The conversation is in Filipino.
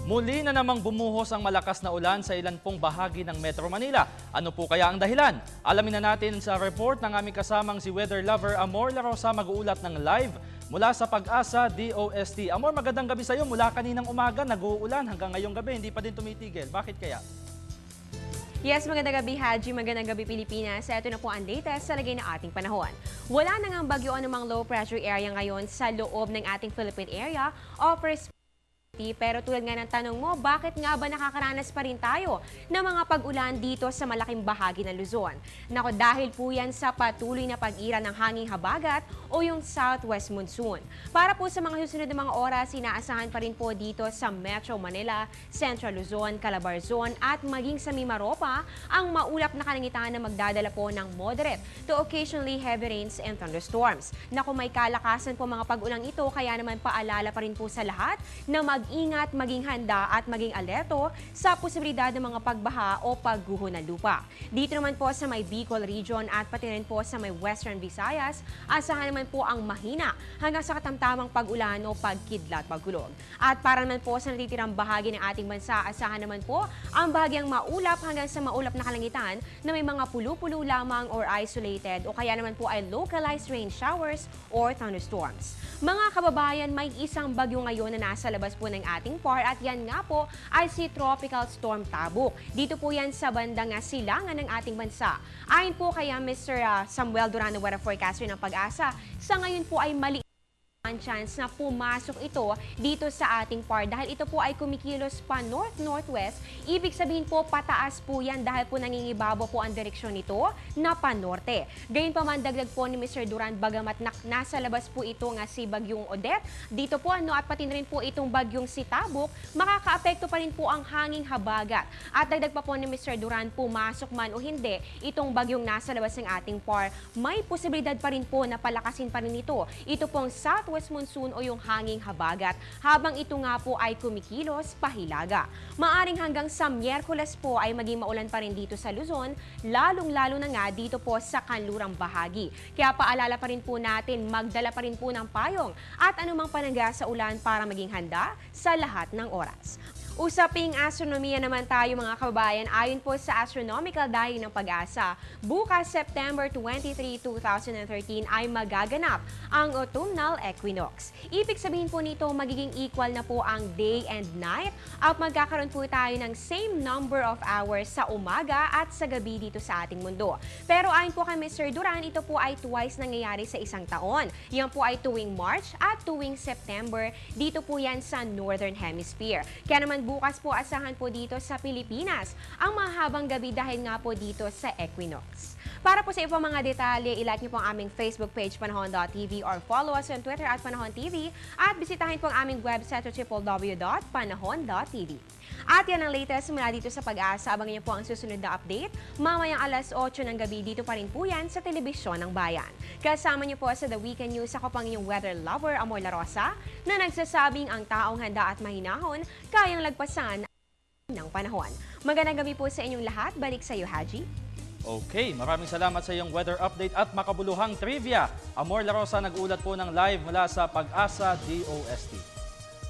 Muli na namang bumuhos ang malakas na ulan sa ilan pong bahagi ng Metro Manila. Ano po kaya ang dahilan? Alamin na natin sa report ng aming kasamang si weather lover Amor La Rosa, mag-uulat ng live mula sa Pag-asa DOST. Amor, magandang gabi sa iyo. Mula kaninang umaga nag-uulan hanggang ngayong gabi, hindi pa din tumitigil. Bakit kaya? Yes, magandang gabi Haji, magandang gabi Pilipinas. Ito na po ang latest sa lagay ng ating panahon. Wala na ngang bagyo anumang low pressure area ngayon sa loob ng ating Philippine area. Offers pero tulad nga ng tanong mo, bakit nga ba nakakaranas pa rin tayo ng mga pag-ulan dito sa malaking bahagi ng Luzon? Nako, dahil po yan sa patuloy na pag-ira ng hanging habagat o yung southwest monsoon. Para po sa mga susunod na mga oras, inaasahan pa rin po dito sa Metro Manila, Central Luzon, Calabarzon at maging sa Mimaropa ang maulap na kalangitan na magdadala po ng moderate to occasionally heavy rains and thunderstorms. Nako, may kalakasan po mga pag-ulang ito, kaya naman paalala pa rin po sa lahat na mag-ingat, maging handa at maging alerto sa posibilidad ng mga pagbaha o pagguho ng lupa. Dito naman po sa may Bicol region at pati rin po sa may Western Visayas, asahan naman po ang mahina hanggang sa katamtamang pag-ulan o pagkidlat, pagkulog. At para naman po sa natitirang bahagi ng ating bansa, asahan naman po ang bahagyang maulap hanggang sa maulap na kalangitan na may mga pulu-pulo lamang or isolated o kaya naman po ay localized rain showers or thunderstorms. Mga kababayan, may isang bagyo ngayon na nasa labas po ng ating PAR at yan nga po ay si Tropical Storm Tabuk. Dito po yan sa bandang silangan ng ating bansa. Ayon po kaya Mr. Samuel Durano, weather forecaster ng Pag-asa, sa ngayon po ay mali ang chance na pumasok ito dito sa ating PAR dahil ito po ay kumikilos pa north-northwest. Ibig sabihin po pataas po yan dahil po nangingibabaw po ang direksyon nito na pa-norte. Gayun pa man, dagdag po ni Mr. Duran, bagamat nasa labas po ito nga si Bagyong Odette, dito po at pati rin po itong Bagyong si Tabuk, makakaapekto pa rin po ang hanging habagat. At dagdag pa po ni Mr. Duran, pumasok man o hindi itong bagyong nasa labas ng ating PAR, may posibilidad pa rin po na palakasin pa rin ito. Ito pong southwest monsoon o yung hanging habagat habang ito nga po ay kumikilos pahilaga. Maaring hanggang sa Miyerkules po ay maging maulan pa rin dito sa Luzon, lalong-lalo na nga dito po sa kanlurang bahagi. Kaya paalala pa rin po natin, magdala pa rin po ng payong at anumang panangga sa ulan para maging handa sa lahat ng oras. Usaping astronomiya naman tayo mga kababayan, ayon po sa Astronomical Diary ng Pag-asa, bukas September 23, 2013 ay magaganap ang autumnal equinox. Ibig sabihin po nito, magiging equal na po ang day and night at magkakaroon po tayo ng same number of hours sa umaga at sa gabi dito sa ating mundo. Pero ayon po kay Mr. Duran, ito po ay twice nangyayari sa isang taon. Yan po ay tuwing March at tuwing September, dito po yan sa Northern Hemisphere. Kaya naman bukas po asahan po dito sa Pilipinas ang mahabang gabi dahil nga po dito sa equinox. Para po sa ibang mga detalye, ilike niyo po ang aming Facebook page panahon.tv or follow us on Twitter at panahon.tv at bisitahin po ang aming website at www.panahon.tv. At yan ang latest mula dito sa Pag-asa. Abangan niyo po ang susunod na update. Mamayang alas 8 ng gabi, dito pa rin po yan sa Telebisyon ng Bayan. Kasama niyo po sa The Weekend News, ako pang inyong weather lover, Amor La Rosa, na nagsasabing ang taong handa at mahinahon, kayang lagpasan ng panahon. Magandang gabi po sa inyong lahat. Balik sa iyo, Haji. Okay, maraming salamat sa iyong weather update at makabuluhang trivia. Amor La Rosa nag-ulat po ng live mula sa Pag-asa DOST.